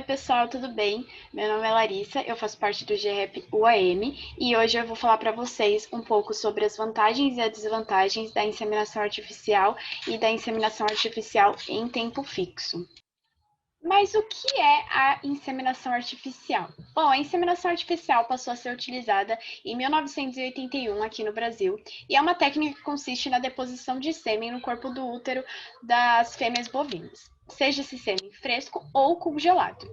pessoal, tudo bem? Meu nome é Larissa, eu faço parte do GREP UAM e hoje eu vou falar para vocês um pouco sobre as vantagens e as desvantagens da inseminação artificial e da inseminação artificial em tempo fixo. Mas o que é a inseminação artificial? Bom, a inseminação artificial passou a ser utilizada em 1981 aqui no Brasil e é uma técnica que consiste na deposição de sêmen no corpo do útero das fêmeas bovinas, seja esse sêmen fresco ou congelado.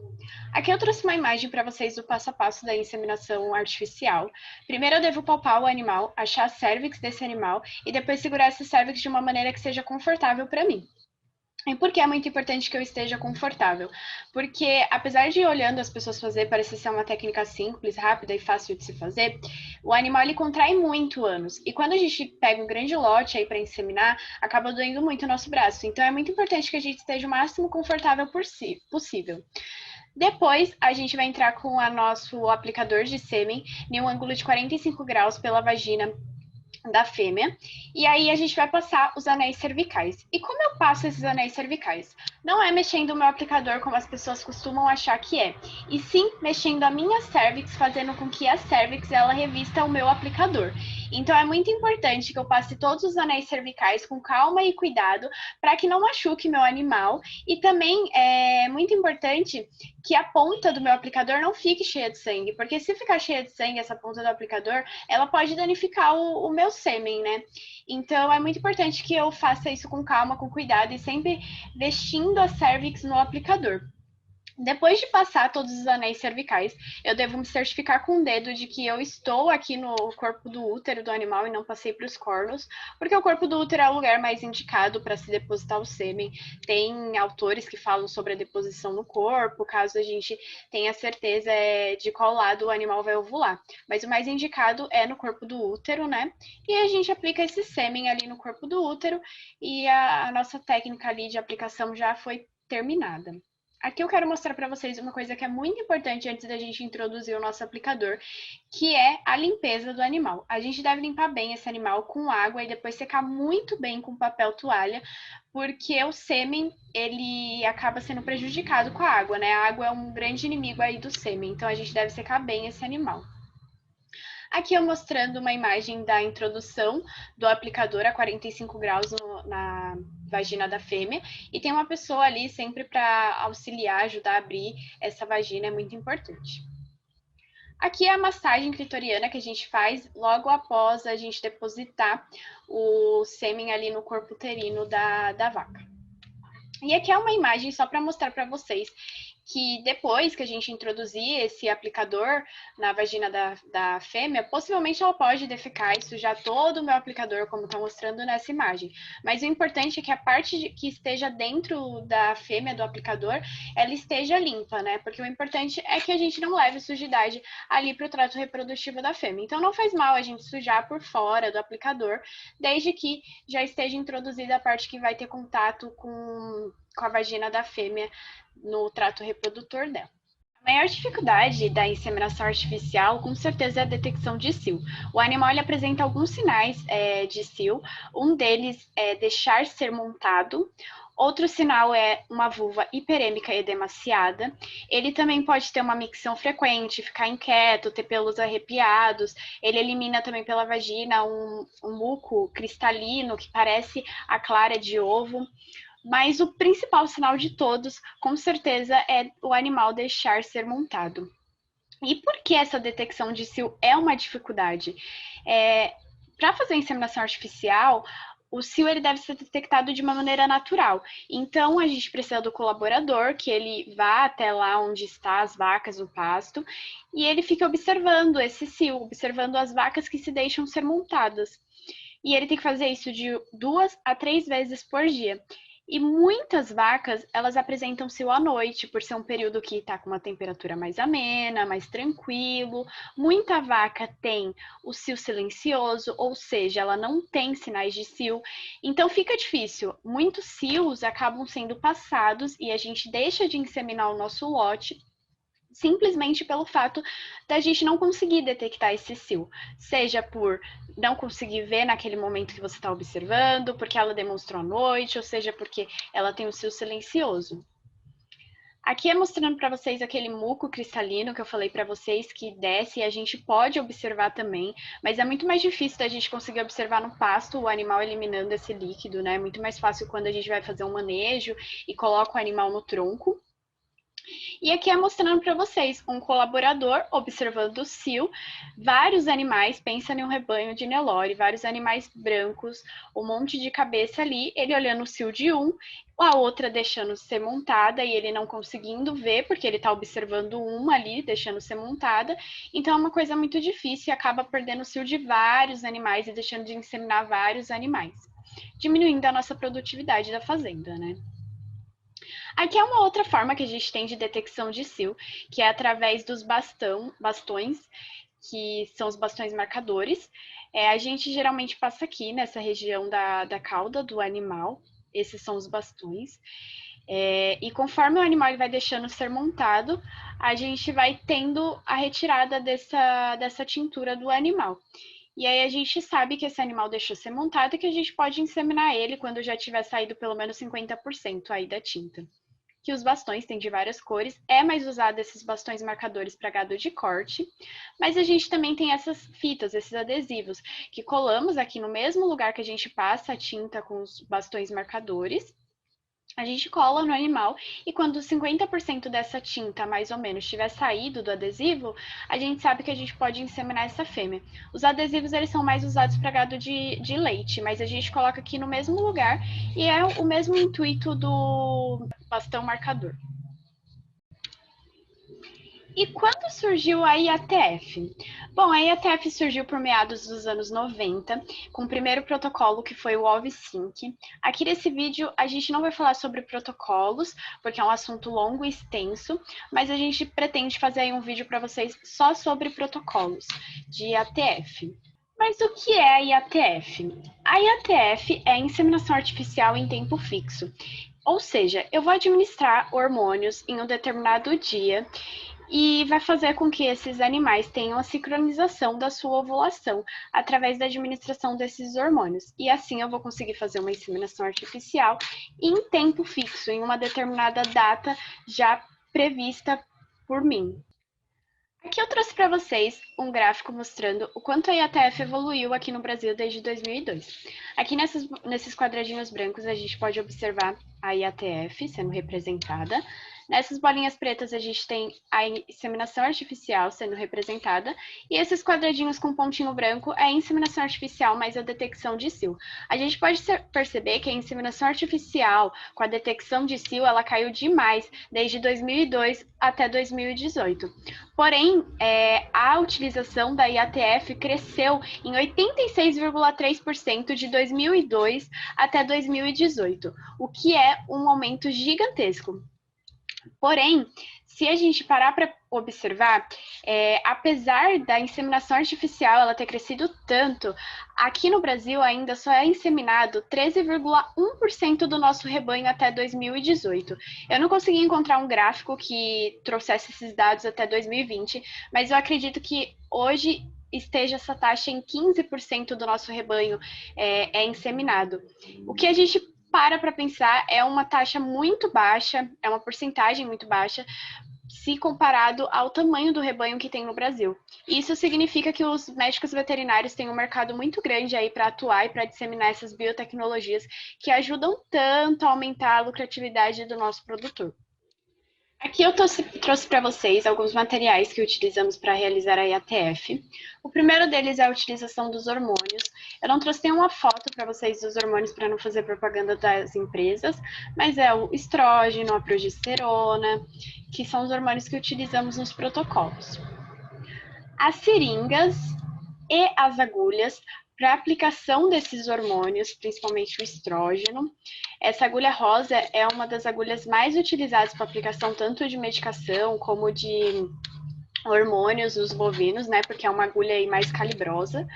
Aqui eu trouxe uma imagem para vocês do passo a passo da inseminação artificial. Primeiro eu devo palpar o animal, achar a cérvix desse animal e depois segurar essa cérvix de uma maneira que seja confortável para mim. E por que é muito importante que eu esteja confortável? Porque, apesar de olhando as pessoas fazer parecer ser uma técnica simples, rápida e fácil de se fazer, o animal ele contrai muito o ânus. E quando a gente pega um grande lote aí para inseminar, acaba doendo muito o nosso braço. Então, é muito importante que a gente esteja o máximo confortável possível. Depois, a gente vai entrar com o nosso aplicador de sêmen em um ângulo de 45 graus pela vagina da fêmea, e aí a gente vai passar os anéis cervicais. E como eu passo esses anéis cervicais? Não é mexendo o meu aplicador como as pessoas costumam achar que é, e sim mexendo a minha cérvix, fazendo com que a cérvix ela revista o meu aplicador. Então é muito importante que eu passe todos os anéis cervicais com calma e cuidado para que não machuque meu animal, e também é muito importante que a ponta do meu aplicador não fique cheia de sangue, porque se ficar cheia de sangue essa ponta do aplicador, ela pode danificar o meu sêmen, né? Então é muito importante que eu faça isso com calma, com cuidado e sempre vestindo a cérvix no aplicador. Depois de passar todos os anéis cervicais, eu devo me certificar com o dedo de que eu estou aqui no corpo do útero do animal e não passei para os cornos, porque o corpo do útero é o lugar mais indicado para se depositar o sêmen. Tem autores que falam sobre a deposição no corpo, caso a gente tenha certeza de qual lado o animal vai ovular. Mas o mais indicado é no corpo do útero, né? E a gente aplica esse sêmen ali no corpo do útero e a nossa técnica ali de aplicação já foi terminada. Aqui eu quero mostrar para vocês uma coisa que é muito importante antes da gente introduzir o nosso aplicador, que é a limpeza do animal. A gente deve limpar bem esse animal com água e depois secar muito bem com papel toalha, porque o sêmen, ele acaba sendo prejudicado com a água, né? A água é um grande inimigo aí do sêmen, então a gente deve secar bem esse animal. Aqui eu mostrando uma imagem da introdução do aplicador a 45 graus na vagina da fêmea, e tem uma pessoa ali sempre para auxiliar, ajudar a abrir essa vagina, é muito importante. Aqui é a massagem clitoriana que a gente faz logo após a gente depositar o sêmen ali no corpo uterino da vaca. E aqui é uma imagem só para mostrar para vocês que depois que a gente introduzir esse aplicador na vagina da fêmea, possivelmente ela pode defecar e sujar todo o meu aplicador, como está mostrando nessa imagem. Mas o importante é que a parte que esteja dentro da fêmea do aplicador, ela esteja limpa, né? Porque o importante é que a gente não leve sujidade ali para o trato reprodutivo da fêmea. Então não faz mal a gente sujar por fora do aplicador, desde que já esteja introduzida a parte que vai ter contato com a vagina da fêmea no trato reprodutor dela. A maior dificuldade da inseminação artificial, com certeza, é a detecção de cio. O animal ele apresenta alguns sinais de cio, um deles é deixar ser montado, outro sinal é uma vulva hiperêmica edemaciada. Ele também pode ter uma micção frequente, ficar inquieto, ter pelos arrepiados. Ele elimina também pela vagina um muco cristalino que parece a clara de ovo. Mas o principal sinal de todos, com certeza, é o animal deixar ser montado. E por que essa detecção de cio é uma dificuldade? Para fazer a inseminação artificial, o cio ele deve ser detectado de uma maneira natural. Então, a gente precisa do colaborador, que ele vá até lá onde estão as vacas no pasto, e ele fica observando esse cio, observando as vacas que se deixam ser montadas. E ele tem que fazer isso de 2 a 3 vezes por dia. E muitas vacas, elas apresentam cio à noite, por ser um período que está com uma temperatura mais amena, mais tranquilo. Muita vaca tem o cio silencioso, ou seja, ela não tem sinais de cio. Então fica difícil. Muitos cios acabam sendo passados e a gente deixa de inseminar o nosso lote simplesmente pelo fato da gente não conseguir detectar esse cio, seja por não conseguir ver naquele momento que você está observando, porque ela demonstrou à noite, ou seja porque ela tem o cio silencioso. Aqui é mostrando para vocês aquele muco cristalino que eu falei para vocês que desce e a gente pode observar também, mas é muito mais difícil da gente conseguir observar no pasto o animal eliminando esse líquido, né? É muito mais fácil quando a gente vai fazer um manejo e coloca o animal no tronco. E aqui é mostrando para vocês um colaborador observando o cio, vários animais, pensa em um rebanho de Nelore, vários animais brancos, um monte de cabeça ali, ele olhando o cio de um, a outra deixando ser montada e ele não conseguindo ver, porque ele está observando uma ali, deixando ser montada. Então é uma coisa muito difícil e acaba perdendo o cio de vários animais e deixando de inseminar vários animais, diminuindo a nossa produtividade da fazenda, né? Aqui é uma outra forma que a gente tem de detecção de cio, que é através dos bastões, que são os bastões marcadores. A gente geralmente passa aqui nessa região da cauda do animal, esses são os bastões. E conforme o animal ele vai deixando ser montado, a gente vai tendo a retirada dessa tintura do animal. E aí a gente sabe que esse animal deixou ser montado e que a gente pode inseminar ele quando já tiver saído pelo menos 50% aí da tinta. Que os bastões têm de várias cores, é mais usado esses bastões marcadores para gado de corte, mas a gente também tem essas fitas, esses adesivos, que colamos aqui no mesmo lugar que a gente passa a tinta com os bastões marcadores, a gente cola no animal e quando 50% dessa tinta, mais ou menos, tiver saído do adesivo, a gente sabe que a gente pode inseminar essa fêmea. Os adesivos, eles são mais usados para gado de leite, mas a gente coloca aqui no mesmo lugar e é o mesmo intuito do bastão marcador. E quando surgiu a IATF? Bom, a IATF surgiu por meados dos anos 90, com o primeiro protocolo que foi o OVSync. Aqui nesse vídeo a gente não vai falar sobre protocolos, porque é um assunto longo e extenso, mas a gente pretende fazer aí um vídeo para vocês só sobre protocolos de IATF. Mas o que é a IATF? A IATF é a inseminação artificial em tempo fixo. Ou seja, eu vou administrar hormônios em um determinado dia e vai fazer com que esses animais tenham a sincronização da sua ovulação através da administração desses hormônios. E assim eu vou conseguir fazer uma inseminação artificial em tempo fixo, em uma determinada data já prevista por mim. Aqui eu trouxe para vocês um gráfico mostrando o quanto a IATF evoluiu aqui no Brasil desde 2002. Aqui nesses quadradinhos brancos a gente pode observar a IATF sendo representada. Nessas bolinhas pretas a gente tem a inseminação artificial sendo representada e esses quadradinhos com pontinho branco é a inseminação artificial mais a detecção de cio. A gente pode perceber que a inseminação artificial com a detecção de cio ela caiu demais desde 2002 até 2018. Porém, a utilização da IATF cresceu em 86,3% de 2002 até 2018, o que é um aumento gigantesco. Porém, se a gente parar para observar, apesar da inseminação artificial ela ter crescido tanto, aqui no Brasil ainda só é inseminado 13,1% do nosso rebanho até 2018. Eu não consegui encontrar um gráfico que trouxesse esses dados até 2020, mas eu acredito que hoje esteja essa taxa em 15% do nosso rebanho é inseminado. O que a gente para pensar, é uma taxa muito baixa, é uma porcentagem muito baixa, se comparado ao tamanho do rebanho que tem no Brasil. Isso significa que os médicos veterinários têm um mercado muito grande aí para atuar e para disseminar essas biotecnologias que ajudam tanto a aumentar a lucratividade do nosso produtor. Aqui eu trouxe para vocês alguns materiais que utilizamos para realizar a IATF. O primeiro deles é a utilização dos hormônios. Eu não trouxe nenhuma foto para vocês dos hormônios para não fazer propaganda das empresas, mas é o estrógeno, a progesterona, que são os hormônios que utilizamos nos protocolos. As seringas e as agulhas para aplicação desses hormônios, principalmente o estrógeno. Essa agulha rosa é uma das agulhas mais utilizadas para aplicação tanto de medicação como de hormônios nos bovinos, né? Porque é uma agulha aí mais calibrosa.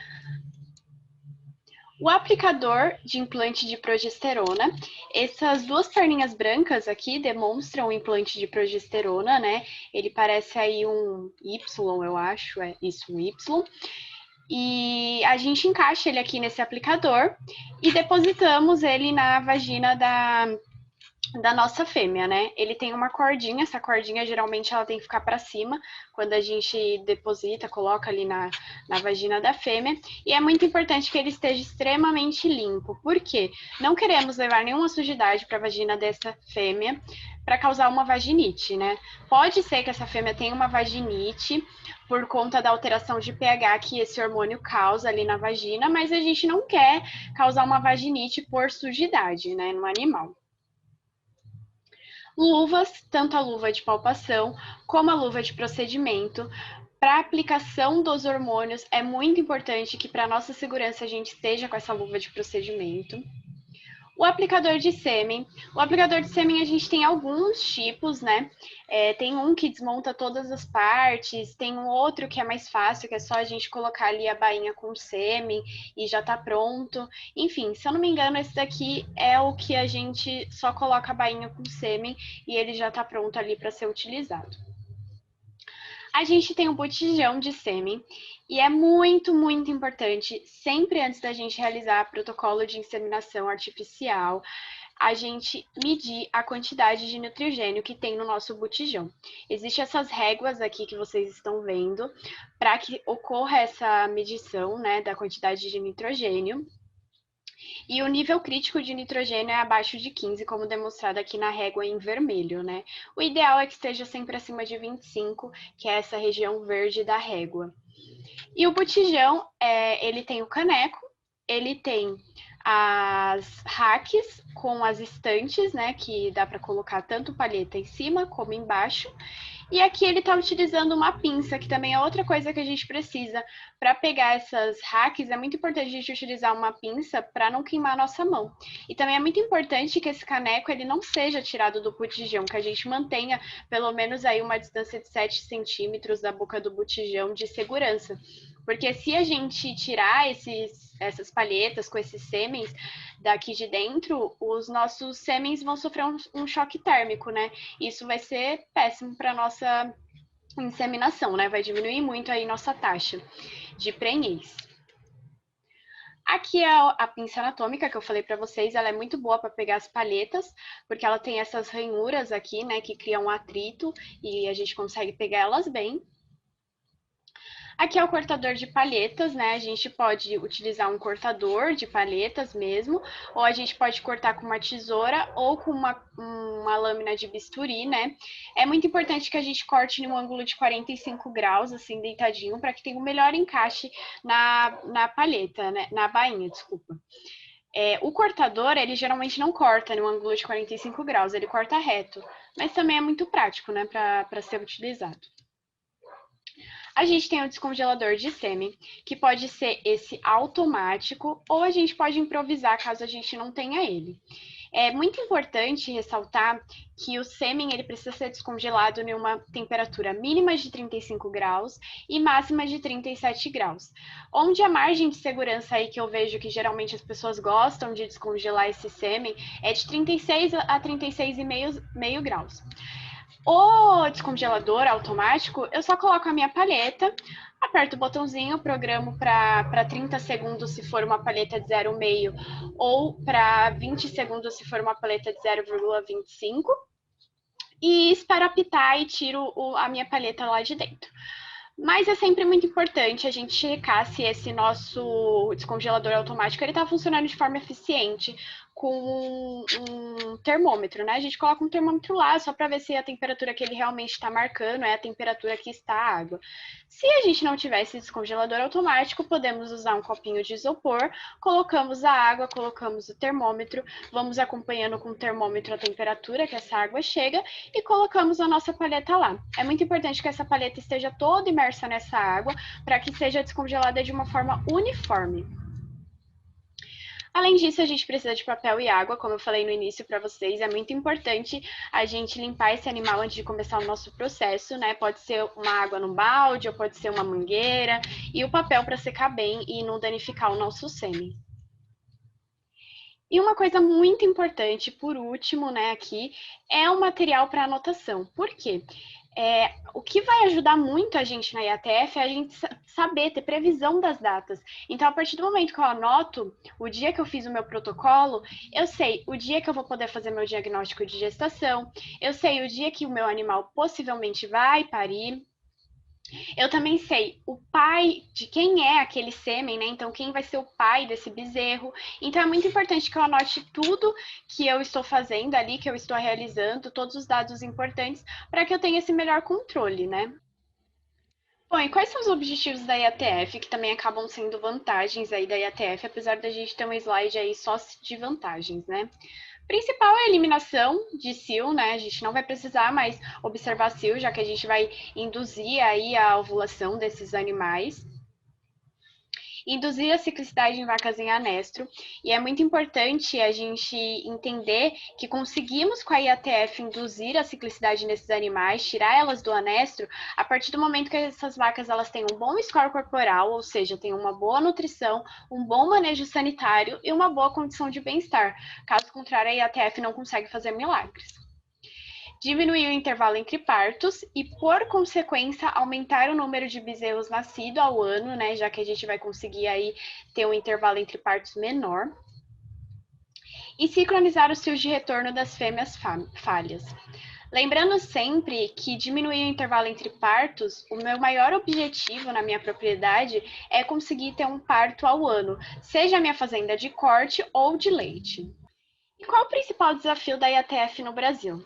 O aplicador de implante de progesterona, essas duas perninhas brancas aqui demonstram o implante de progesterona, né? Ele parece aí um Y, eu acho, é isso, um Y. E a gente encaixa ele aqui nesse aplicador e depositamos ele na vagina da nossa fêmea, né? Ele tem uma cordinha, essa cordinha geralmente ela tem que ficar para cima quando a gente deposita, coloca ali na vagina da fêmea, e é muito importante que ele esteja extremamente limpo. Por quê? Não queremos levar nenhuma sujidade para a vagina dessa fêmea para causar uma vaginite, né? Pode ser que essa fêmea tenha uma vaginite por conta da alteração de pH que esse hormônio causa ali na vagina, mas a gente não quer causar uma vaginite por sujidade, né, no animal. Luvas, tanto a luva de palpação como a luva de procedimento. Para aplicação dos hormônios, é muito importante que, para nossa segurança, a gente esteja com essa luva de procedimento. O aplicador de sêmen. O aplicador de sêmen a gente tem alguns tipos, né? Tem um que desmonta todas as partes, tem um outro que é mais fácil, que é só a gente colocar ali a bainha com sêmen e já tá pronto. Enfim, se eu não me engano, esse daqui é o que a gente só coloca a bainha com sêmen e ele já tá pronto ali para ser utilizado. A gente tem um botijão de sêmen e é muito, muito importante, sempre antes da gente realizar protocolo de inseminação artificial, a gente medir a quantidade de nitrogênio que tem no nosso botijão. Existem essas réguas aqui que vocês estão vendo para que ocorra essa medição, né, da quantidade de nitrogênio. E o nível crítico de nitrogênio é abaixo de 15, como demonstrado aqui na régua em vermelho, né? O ideal é que esteja sempre acima de 25, que é essa região verde da régua. E o botijão, ele tem o caneco, ele tem as racks com as estantes, né, que dá para colocar tanto palheta em cima como embaixo. E aqui ele está utilizando uma pinça, que também é outra coisa que a gente precisa para pegar essas racks. É muito importante a gente utilizar uma pinça para não queimar a nossa mão. E também é muito importante que esse caneco ele não seja tirado do botijão, que a gente mantenha pelo menos aí uma distância de 7 centímetros da boca do botijão de segurança. Porque se a gente tirar essas palhetas com esses sêmens daqui de dentro, os nossos sêmens vão sofrer um choque térmico, né? Isso vai ser péssimo para nossa inseminação, né? Vai diminuir muito aí nossa taxa de prenhez. Aqui é a pinça anatômica que eu falei para vocês, ela é muito boa para pegar as palhetas, porque ela tem essas ranhuras aqui, né, que criam um atrito e a gente consegue pegar elas bem. Aqui é o cortador de palhetas, né? A gente pode utilizar um cortador de palhetas mesmo, ou a gente pode cortar com uma tesoura ou com uma lâmina de bisturi, né? É muito importante que a gente corte em um ângulo de 45 graus, assim, deitadinho, para que tenha um melhor encaixe na palheta, né? Na bainha, desculpa. O cortador, ele geralmente não corta no ângulo de 45 graus, ele corta reto, mas também é muito prático, né, para ser utilizado. A gente tem o descongelador de sêmen, que pode ser esse automático, ou a gente pode improvisar caso a gente não tenha ele. É muito importante ressaltar que o sêmen ele precisa ser descongelado em uma temperatura mínima de 35 graus e máxima de 37 graus. Onde a margem de segurança aí que eu vejo que geralmente as pessoas gostam de descongelar esse sêmen é de 36 a 36,5 graus. O descongelador automático, eu só coloco a minha palheta, aperto o botãozinho, programo para 30 segundos se for uma palheta de 0,5 ou para 20 segundos se for uma palheta de 0,25 e espero apitar e tiro a minha palheta lá de dentro. Mas é sempre muito importante a gente checar se esse nosso descongelador automático ele está funcionando de forma eficiente com um termômetro, né? A gente coloca um termômetro lá só para ver se a temperatura que ele realmente está marcando é a temperatura que está a água. Se a gente não tiver esse descongelador automático, podemos usar um copinho de isopor, colocamos a água, colocamos o termômetro, vamos acompanhando com o termômetro a temperatura que essa água chega e colocamos a nossa palheta lá. É muito importante que essa palheta esteja toda imersa nessa água para que seja descongelada de uma forma uniforme. Além disso, a gente precisa de papel e água, como eu falei no início para vocês, é muito importante a gente limpar esse animal antes de começar o nosso processo, né? Pode ser uma água no balde ou pode ser uma mangueira, e o papel para secar bem e não danificar o nosso sêmen. E uma coisa muito importante, por último, né, aqui, é o material para anotação. Por quê? O que vai ajudar muito a gente na IATF é a gente saber, ter previsão das datas. Então, a partir do momento que eu anoto o dia que eu fiz o meu protocolo, eu sei o dia que eu vou poder fazer meu diagnóstico de gestação, eu sei o dia que o meu animal possivelmente vai parir. Eu também sei o pai de quem é aquele sêmen, né? Então, quem vai ser o pai desse bezerro. Então, é muito importante que eu anote tudo que eu estou fazendo ali, que eu estou realizando, todos os dados importantes, para que eu tenha esse melhor controle, né? Bom, e quais são os objetivos da IATF, que também acabam sendo vantagens aí da IATF, apesar da gente ter um slide aí só de vantagens, né? Principal é a eliminação de cio, né? A gente não vai precisar mais observar cio, já que a gente vai induzir aí a ovulação desses animais. Induzir a ciclicidade em vacas em anestro, e é muito importante a gente entender que conseguimos com a IATF induzir a ciclicidade nesses animais, tirar elas do anestro, a partir do momento que essas vacas elas têm um bom score corporal, ou seja, têm uma boa nutrição, um bom manejo sanitário e uma boa condição de bem-estar. Caso contrário, a IATF não consegue fazer milagres. Diminuir o intervalo entre partos e, por consequência, aumentar o número de bezerros nascidos ao ano, né? Já que a gente vai conseguir aí ter um intervalo entre partos menor. E sincronizar os fios de retorno das fêmeas falhas. Lembrando sempre que diminuir o intervalo entre partos, o meu maior objetivo na minha propriedade é conseguir ter um parto ao ano, seja a minha fazenda de corte ou de leite. E qual o principal desafio da IATF no Brasil?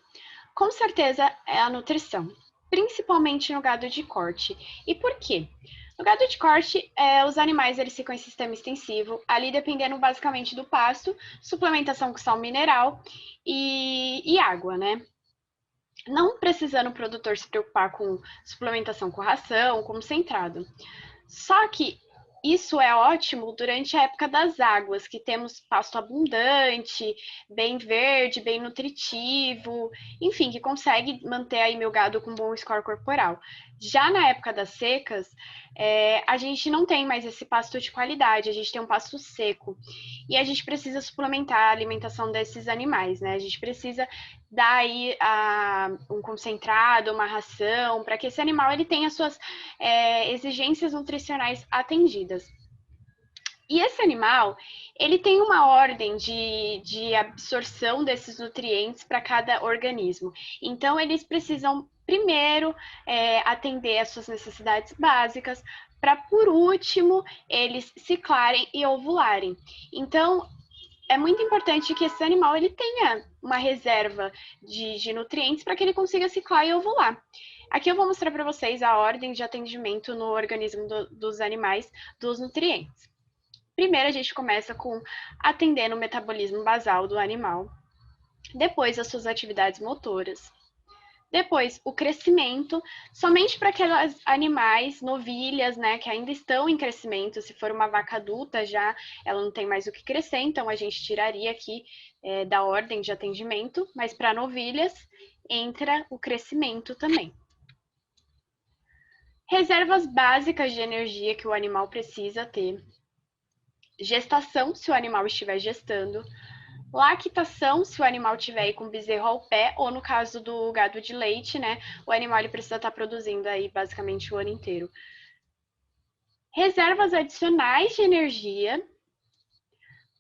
Com certeza é a nutrição, principalmente no gado de corte. E por quê? No gado de corte, os animais eles ficam em sistema extensivo, ali dependendo basicamente do pasto, suplementação com sal mineral e água, né? Não precisando o produtor se preocupar com suplementação com ração, concentrado. Só que isso é ótimo durante a época das águas, que temos pasto abundante, bem verde, bem nutritivo, enfim, que consegue manter aí meu gado com bom score corporal. Já na época das secas, a gente não tem mais esse pasto de qualidade, a gente tem um pasto seco. E a gente precisa suplementar a alimentação desses animais, né? A gente precisa dar aí um concentrado, uma ração, para que esse animal ele tenha suas exigências nutricionais atendidas. E esse animal, ele tem uma ordem de absorção desses nutrientes para cada organismo. Então, eles precisam, primeiro, atender às suas necessidades básicas, para, por último, eles ciclarem e ovularem. Então, é muito importante que esse animal ele tenha uma reserva de nutrientes para que ele consiga ciclar e ovular. Aqui eu vou mostrar para vocês a ordem de atendimento no organismo dos animais dos nutrientes. Primeiro, a gente começa com atendendo o metabolismo basal do animal, depois as suas atividades motoras, depois o crescimento, somente para aqueles animais, novilhas, né, que ainda estão em crescimento. Se for uma vaca adulta já, ela não tem mais o que crescer, então a gente tiraria aqui da ordem de atendimento, mas para novilhas entra o crescimento também. Reservas básicas de energia que o animal precisa ter. Gestação, se o animal estiver gestando. Lactação, se o animal tiver aí com bezerro ao pé, ou no caso do gado de leite, né? O animal ele precisa estar produzindo aí basicamente o ano inteiro. Reservas adicionais de energia.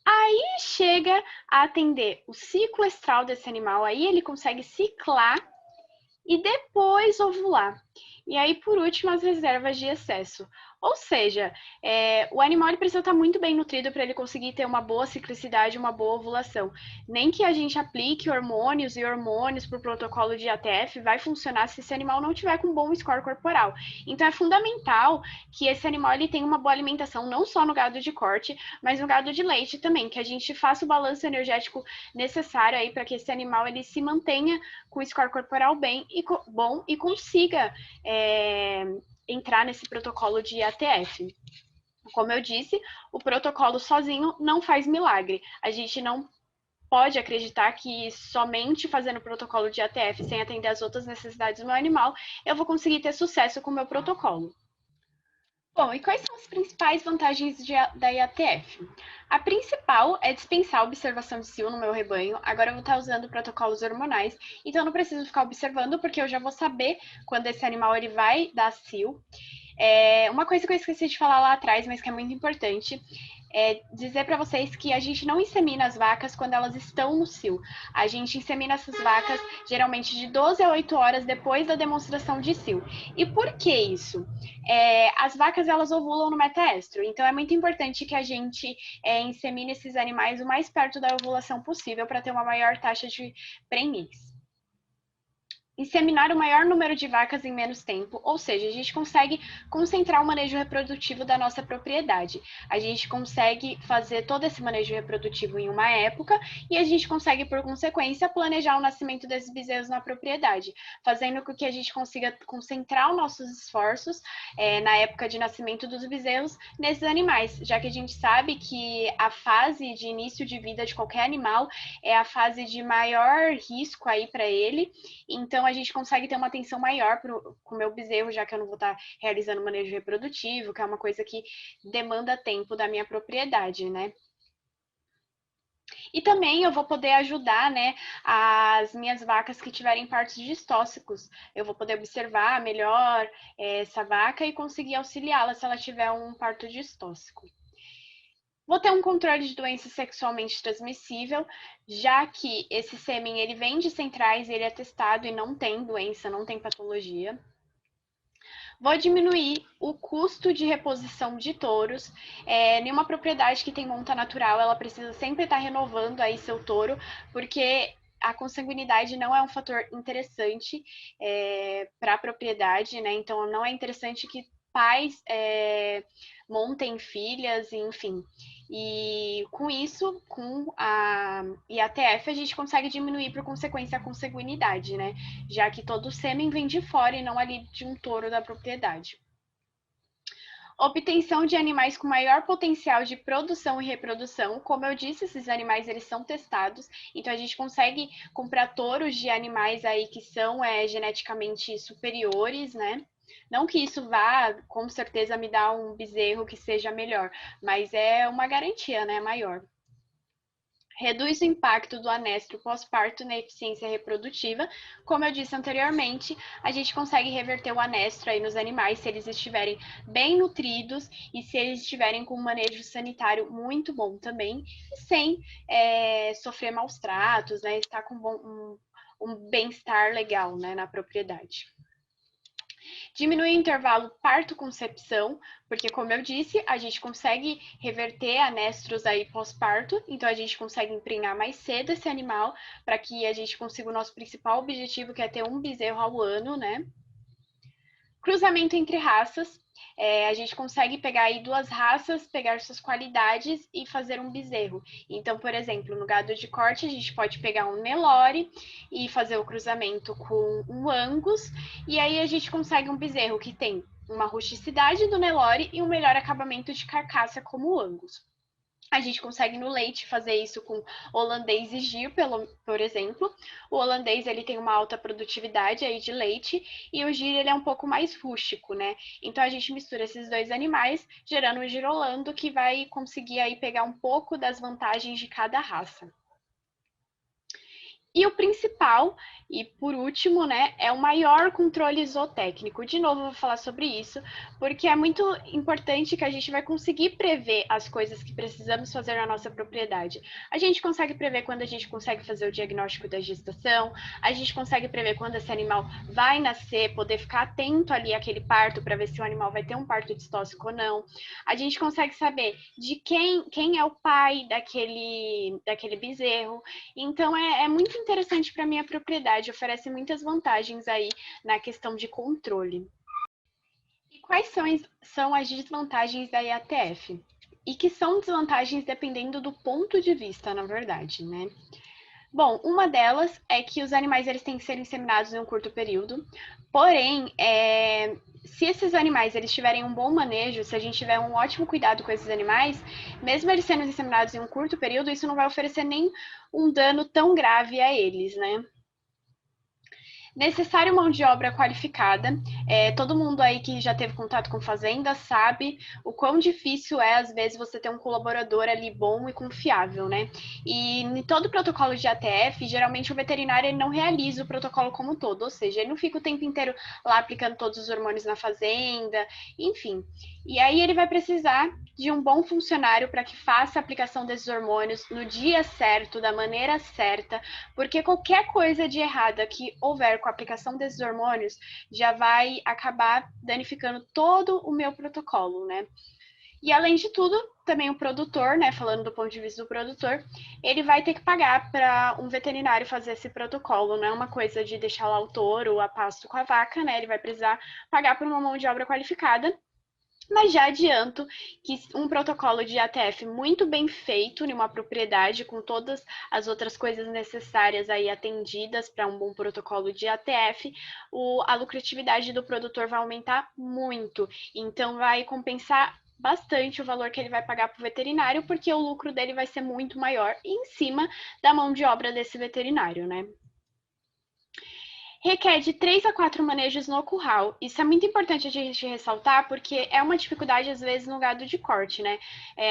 Aí chega a atender o ciclo estral desse animal, aí ele consegue ciclar e depois ovular. E aí, por último, as reservas de excesso. Ou seja, o animal ele precisa estar muito bem nutrido para ele conseguir ter uma boa ciclicidade, uma boa ovulação. Nem que a gente aplique hormônios para o protocolo de IATF vai funcionar se esse animal não tiver com bom score corporal. Então é fundamental que esse animal ele tenha uma boa alimentação, não só no gado de corte, mas no gado de leite também, que a gente faça o balanço energético necessário aí para que esse animal ele se mantenha com o score corporal bom e consiga entrar nesse protocolo de IATF. Como eu disse, o protocolo sozinho não faz milagre. A gente não pode acreditar que somente fazendo o protocolo de IATF, sem atender as outras necessidades do meu animal, eu vou conseguir ter sucesso com o meu protocolo. Bom, e quais são as principais vantagens da IATF? A principal é dispensar a observação de cio no meu rebanho. Agora eu vou estar usando protocolos hormonais, então eu não preciso ficar observando, porque eu já vou saber quando esse animal ele vai dar cio. Uma coisa que eu esqueci de falar lá atrás, mas que é muito importante, é dizer para vocês que a gente não insemina as vacas quando elas estão no cio. A gente insemina essas vacas geralmente de 12 a 8 horas depois da demonstração de cio. E por que isso? As vacas elas ovulam no metaestro, então é muito importante que a gente insemine esses animais o mais perto da ovulação possível para ter uma maior taxa de prenhez. Inseminar o maior número de vacas em menos tempo, ou seja, a gente consegue concentrar o manejo reprodutivo da nossa propriedade. A gente consegue fazer todo esse manejo reprodutivo em uma época e a gente consegue, por consequência, planejar o nascimento desses bezerros na propriedade, fazendo com que a gente consiga concentrar os nossos esforços na época de nascimento dos bezerros nesses animais, já que a gente sabe que a fase de início de vida de qualquer animal é a fase de maior risco aí para ele. Então, a gente consegue ter uma atenção maior com o meu bezerro, já que eu não vou estar realizando manejo reprodutivo, que é uma coisa que demanda tempo da minha propriedade, né? E também eu vou poder ajudar, né, as minhas vacas que tiverem partos distóxicos. Eu vou poder observar melhor essa vaca e conseguir auxiliá-la se ela tiver um parto distóxico. Vou ter um controle de doença sexualmente transmissível, já que esse sêmen ele vem de centrais, ele é testado e não tem doença, não tem patologia. Vou diminuir o custo de reposição de touros. Nenhuma propriedade que tem monta natural, ela precisa sempre estar renovando aí seu touro, porque a consanguinidade não é um fator interessante para a propriedade, né? Então não é interessante que pais montem filhas, enfim. E com isso, com a IATF, a gente consegue diminuir por consequência a consanguinidade, né? Já que todo o sêmen vem de fora e não ali de um touro da propriedade. Obtenção de animais com maior potencial de produção e reprodução. Como eu disse, esses animais eles são testados, então a gente consegue comprar touros de animais aí que são geneticamente superiores, né? Não que isso vá, com certeza, me dar um bezerro que seja melhor, mas é uma garantia, né, maior. Reduz o impacto do anestro pós-parto na eficiência reprodutiva. Como eu disse anteriormente, a gente consegue reverter o anestro aí nos animais se eles estiverem bem nutridos e se eles estiverem com um manejo sanitário muito bom também, sem sofrer maus tratos, né? Estar com um bem-estar legal, né, na propriedade. Diminui o intervalo parto-concepção, porque, como eu disse, a gente consegue reverter anestros aí pós-parto, então a gente consegue emprenhar mais cedo esse animal para que a gente consiga o nosso principal objetivo, que é ter um bezerro ao ano, né? Cruzamento entre raças. A gente consegue pegar aí duas raças, pegar suas qualidades e fazer um bezerro. Então, por exemplo, no gado de corte, a gente pode pegar um Nelore e fazer o cruzamento com um Angus, e aí a gente consegue um bezerro que tem uma rusticidade do Nelore e um melhor acabamento de carcaça como o Angus. A gente consegue no leite fazer isso com holandês e gir, por exemplo. O holandês ele tem uma alta produtividade aí de leite e o gir ele é um pouco mais rústico, né? Então a gente mistura esses dois animais, gerando um girolando que vai conseguir aí pegar um pouco das vantagens de cada raça. E o principal, e por último, né, é o maior controle zootécnico. De novo, eu vou falar sobre isso, porque é muito importante que a gente vai conseguir prever as coisas que precisamos fazer na nossa propriedade. A gente consegue prever quando a gente consegue fazer o diagnóstico da gestação, a gente consegue prever quando esse animal vai nascer, poder ficar atento ali àquele parto para ver se o animal vai ter um parto distóxico ou não. A gente consegue saber de quem é o pai daquele bezerro. Então, é muito interessante para a minha propriedade, oferece muitas vantagens aí na questão de controle. E quais são as desvantagens da IATF? E que são desvantagens dependendo do ponto de vista, na verdade, né? Bom, uma delas é que os animais eles têm que ser inseminados em um curto período, porém, se esses animais eles tiverem um bom manejo, se a gente tiver um ótimo cuidado com esses animais, mesmo eles sendo inseminados em um curto período, isso não vai oferecer nem um dano tão grave a eles, né? Necessário mão de obra qualificada. Todo mundo aí que já teve contato com fazenda sabe o quão difícil é, às vezes, você ter um colaborador ali bom e confiável, né? E em todo protocolo de ATF, geralmente o veterinário ele não realiza o protocolo como um todo, ou seja, ele não fica o tempo inteiro lá aplicando todos os hormônios na fazenda, enfim. E aí ele vai precisar de um bom funcionário para que faça a aplicação desses hormônios no dia certo, da maneira certa, porque qualquer coisa de errada que houver com a aplicação desses hormônios já vai acabar danificando todo o meu protocolo, né? E além de tudo, também o produtor, né, falando do ponto de vista do produtor, ele vai ter que pagar para um veterinário fazer esse protocolo, não é uma coisa de deixar lá o touro a pasto com a vaca, né? Ele vai precisar pagar por uma mão de obra qualificada. Mas já adianto que um protocolo de ATF muito bem feito em uma propriedade, com todas as outras coisas necessárias aí atendidas para um bom protocolo de ATF, a lucratividade do produtor vai aumentar muito. Então vai compensar bastante o valor que ele vai pagar para o veterinário, porque o lucro dele vai ser muito maior em cima da mão de obra desse veterinário, né? Requer de 3 a 4 manejos no curral. Isso é muito importante a gente ressaltar, porque é uma dificuldade, às vezes, no gado de corte, né?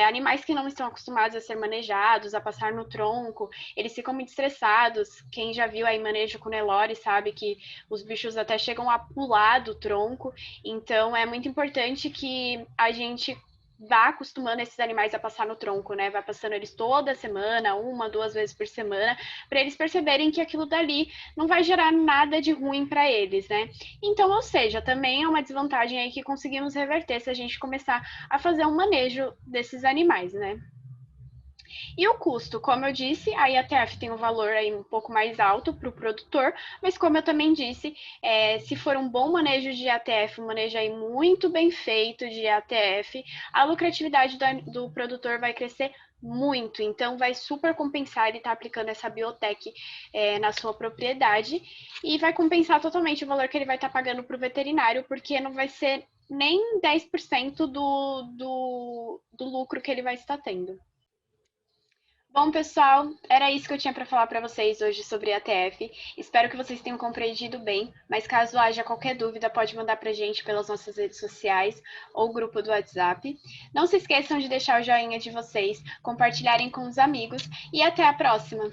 Animais que não estão acostumados a ser manejados, a passar no tronco, eles ficam muito estressados. Quem já viu aí manejo com Nelore sabe que os bichos até chegam a pular do tronco. Então, é muito importante que a gente vá acostumando esses animais a passar no tronco, né? Vai passando eles toda semana, uma, duas vezes por semana, para eles perceberem que aquilo dali não vai gerar nada de ruim para eles, né? Então, ou seja, também é uma desvantagem aí que conseguimos reverter se a gente começar a fazer um manejo desses animais, né? E o custo, como eu disse, a IATF tem um valor aí um pouco mais alto para o produtor, mas como eu também disse, se for um bom manejo de ATF, um manejo aí muito bem feito de ATF, a lucratividade do produtor vai crescer muito, então vai super compensar ele estar aplicando essa biotech na sua propriedade e vai compensar totalmente o valor que ele vai estar pagando para o veterinário, porque não vai ser nem 10% do lucro que ele vai estar tendo. Bom, pessoal, era isso que eu tinha para falar para vocês hoje sobre a ATF. Espero que vocês tenham compreendido bem, mas caso haja qualquer dúvida, pode mandar para a gente pelas nossas redes sociais ou grupo do WhatsApp. Não se esqueçam de deixar o joinha de vocês, compartilharem com os amigos e até a próxima!